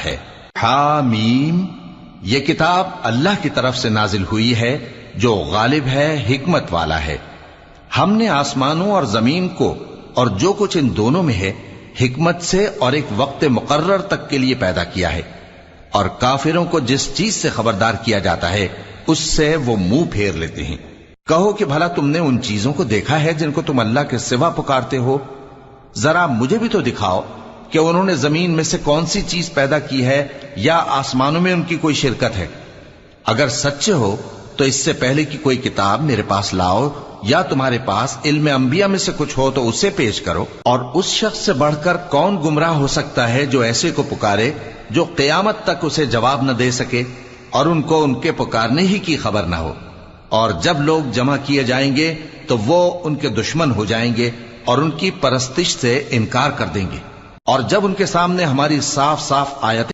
ہے۔ حامیم، یہ کتاب اللہ کی طرف سے نازل ہوئی ہے جو غالب ہے، حکمت والا ہے۔ ہم نے آسمانوں اور زمین کو اور جو کچھ ان دونوں میں ہے حکمت سے اور ایک وقت مقرر تک کے لیے پیدا کیا ہے، اور کافروں کو جس چیز سے خبردار کیا جاتا ہے اس سے وہ منہ پھیر لیتے ہیں۔ کہو کہ بھلا تم نے ان چیزوں کو دیکھا ہے جن کو تم اللہ کے سوا پکارتے ہو؟ ذرا مجھے بھی تو دکھاؤ کہ انہوں نے زمین میں سے کون سی چیز پیدا کی ہے یا آسمانوں میں ان کی کوئی شرکت ہے؟ اگر سچے ہو تو اس سے پہلے کی کوئی کتاب میرے پاس لاؤ، یا تمہارے پاس علم انبیاء میں سے کچھ ہو تو اسے پیش کرو۔ اور اس شخص سے بڑھ کر کون گمراہ ہو سکتا ہے جو ایسے کو پکارے جو قیامت تک اسے جواب نہ دے سکے اور ان کو ان کے پکارنے ہی کی خبر نہ ہو۔ اور جب لوگ جمع کیے جائیں گے تو وہ ان کے دشمن ہو جائیں گے اور ان کی پرستش سے انکار کر دیں گے، اور جب ان کے سامنے ہماری صاف صاف آیتیں